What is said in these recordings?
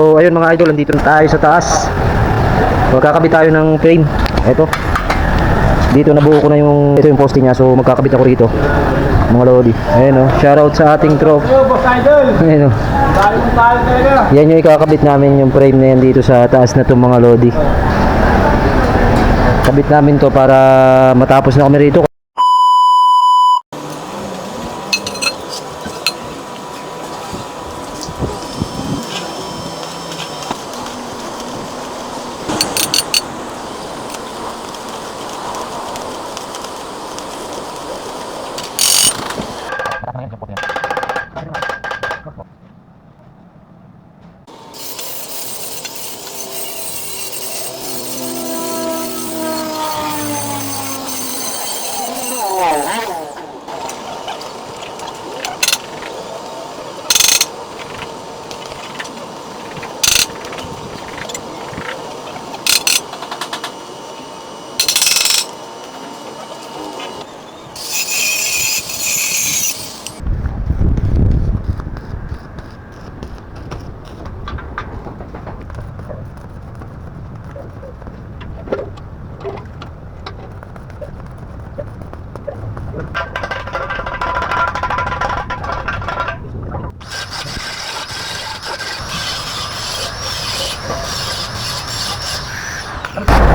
So ayun mga idol, nandito na tayo sa taas. Magkakabit tayo ng frame. Ito. Dito nabuo ko na yung ito yung poste niya. So magkakabit ako rito. Mga lodi. Ayun oh. Shoutout sa ating tropa. Boss Idol. Ayun oh. Tayo talaga. Yan yung ikakabit namin yung frame na yan dito sa taas na itong mga lodi. Kabit namin to para matapos na kami rito.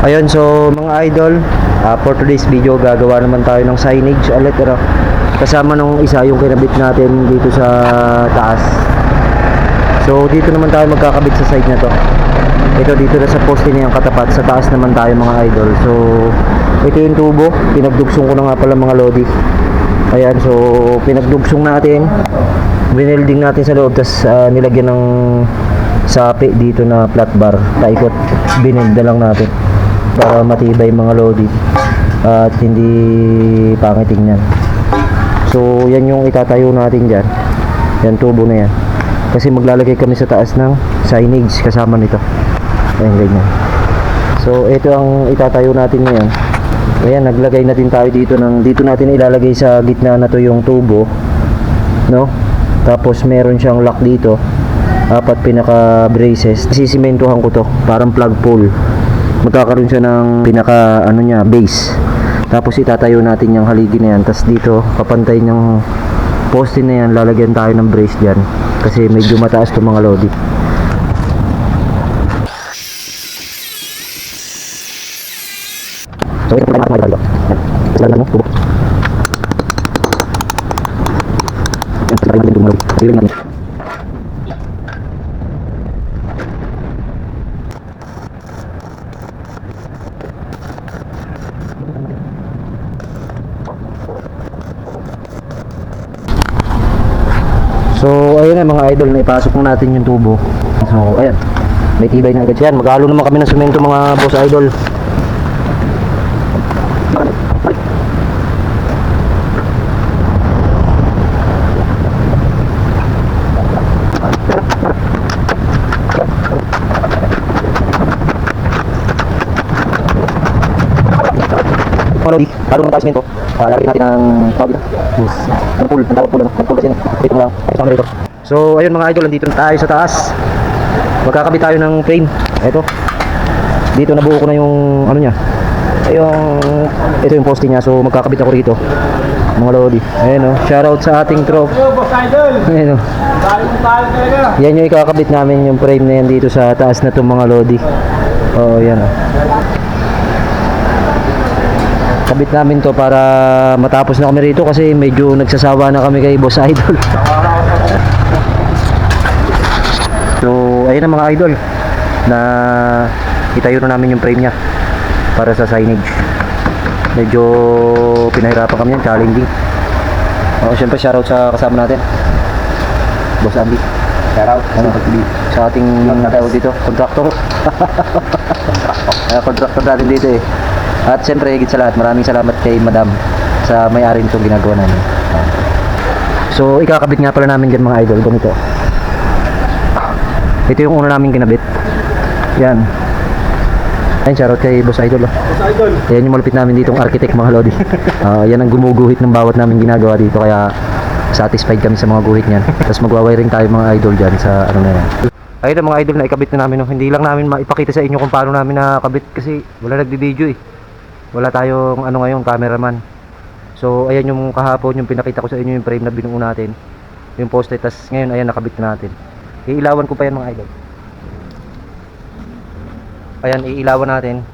Ayun, so mga idol, for today's video gagawa naman tayo ng signage ulit, kasama nung isa yung kinabit natin dito sa taas. So dito naman tayo magkakabit sa side na to. Ito dito na sa poste niya yung katapat, sa taas naman tayo mga idol. So ito yung tubo, pinagdugsong ko na nga pala mga lodi. Ayan, so pinagdugsong natin, binelding natin sa loob, tas nilagyan ng sapi dito na flat bar, paikot, bineld na lang natin para matibay mga lodi at hindi pangit tingnan. So yan yung itatayo natin dyan, yan tubo na yan, kasi maglalagay kami sa taas ng signage kasama nito. Ayan, ganyan. So ito ang itatayo natin ngayon. Ayan, naglagay na din tayo dito dito natin ilalagay sa gitna na to yung tubo, no? Tapos meron siyang lock dito, apat pinaka braces. Sisimentohan ko to, parang plug pull. Magkakaroon siya ng pinaka base. Tapos itatayo natin yung haligi na yan. Tapos dito kapantay ng poste na yan, lalagyan tayo ng brace dyan kasi medyo mataas to mga lodi. So ito pala natin mga ito. Lalagyan mo, tubo. Yan, lalagyan natin mga lodi. Lalagyan natin. So ayun na mga idol, na ipasok na natin yung tubo. So ayan, may tibay na agad yan. Maghalo naman kami ng semento mga boss idol. Mga lodi, halo naman tayo semento. Lagyan natin ng tawag dito. Ang pool, ang tawag pool, ang pool kasi ito lang. So ayun mga idol, nandito na tayo sa taas. Magkakabit tayo ng frame. Ito. Dito nabuo ko na yung niya. Ito yung poste niya. So magkakabit ako rito. Mga lodi. Ayun oh. Shoutout sa ating tropa. Boss Idol. Ayun oh. Tayo talaga. Yan yung ikakabit namin yung frame na yan dito sa taas na itong mga lodi. Oh, yan oh. Kabit namin to para matapos na kami rito kasi medyo nagsasawa na kami kay Boss Idol. So ayun na mga idol, na itayo na namin yung frame nya para sa signage. Medyo pinahirapan kami yan, challenging. Siyempre shoutout sa kasama natin, Boss Andy. Shoutout sa ating tao dito, contractor. Contractor natin dito eh. At siyempre higit sa lahat, maraming salamat kay Madam sa may-ari nitong ginagawa namin. So ikakabit nga pala namin dyan mga idol, ganito. Ito yung una namin kinabit. Yan. Ayun, shoutout kay Boss Idol. Boss Idol. Yan yung malupit namin ditong architect mga lodi. Yan ang gumuguhit ng bawat namin ginagawa dito, kaya satisfied kami sa mga guhit niyan. Tapos magwa-wiring tayo mga idol dyan sa na yan. Ayun na mga idol, na ikabit na namin. No? Hindi lang namin maipakita sa inyo kung paano namin nakabit kasi wala nagbi-video eh. Wala tayong ano ngayon, cameraman. So ayan yung kahapon yung pinakita ko sa inyo yung frame na binuo natin. Yung poste, tas ngayon ayan nakabit na natin. Iilawan ko pa yan mga idol. Ayan, iilawan natin.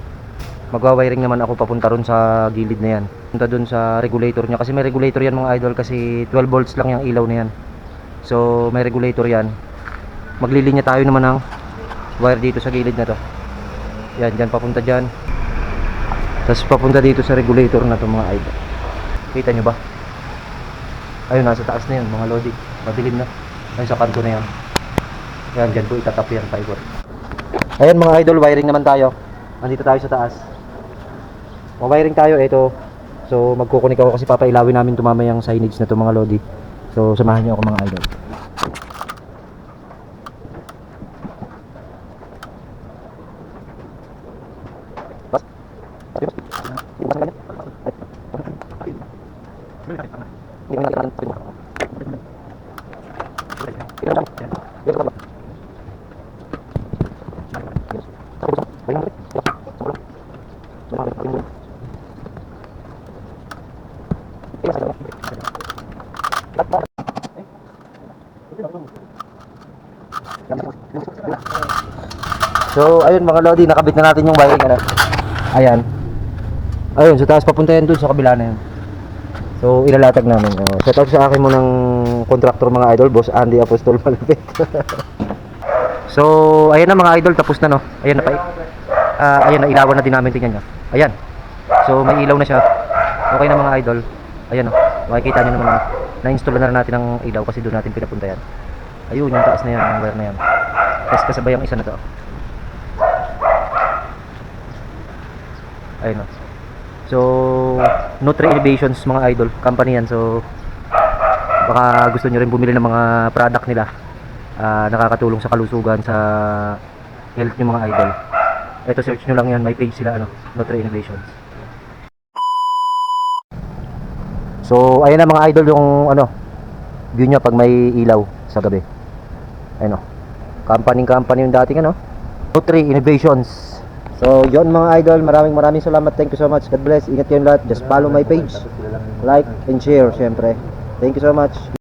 Magwa-wiring naman ako papunta ron sa gilid na yan. Punta dun sa regulator nya kasi may regulator yan mga idol kasi 12 volts lang yung ilaw na yan. So may regulator yan. Maglilinya tayo naman ng wire dito sa gilid na to. Yan, dyan papunta dyan. Tapos papunta dito sa regulator na to mga idol. Kita nyo ba? Ayun, nasa taas na yan mga lodi. Madilim na. Ayun sa kanto na yan. Yan, dyan po itatap yan fiber. Ayan mga idol, wiring naman tayo. Nandito tayo sa taas. Wiring tayo, ito. So magkukunik ako kasi papailawin namin tumamayang signage na to mga lodi. So samahan niyo ako mga idol. So ayun mga lodi, nakabit na natin yung wiring ano. Ayan. Ayun, sa taas papunta yan dun sa kabila na yan. So ilalatag namin. Shout out sa akin mo ng contractor mga idol, Boss Andy Apostol Malupit. So ayan na mga idol, tapos na no. Ayan na pa. Ayan na, ilawan na din namin, tingnan nyo. Ayan. So may ilaw na siya. Okay na mga idol. Ayan o. Makikita nyo naman na-install na natin ang ilaw kasi doon natin pinapunta yan. Ayun, yung taas na yan, ang wire na yan. Tapos kasabay ang isa na to. Ayun o. So Nutri Innovations mga idol, company yan. So baka gusto nyo rin bumili ng mga product nila. Nakakatulong sa kalusugan, sa health nyo mga idol. Ito, search nyo lang yan, may page sila ano, Nutri Innovations. So ayun na mga idol yung ano, view nya pag may ilaw sa gabi. Ayun o, company yung dating ano, Nutri Innovations. So yon mga idol, maraming salamat, thank you so much, God bless, ingat kayong lahat, just follow my page, like and share syempre, thank you so much.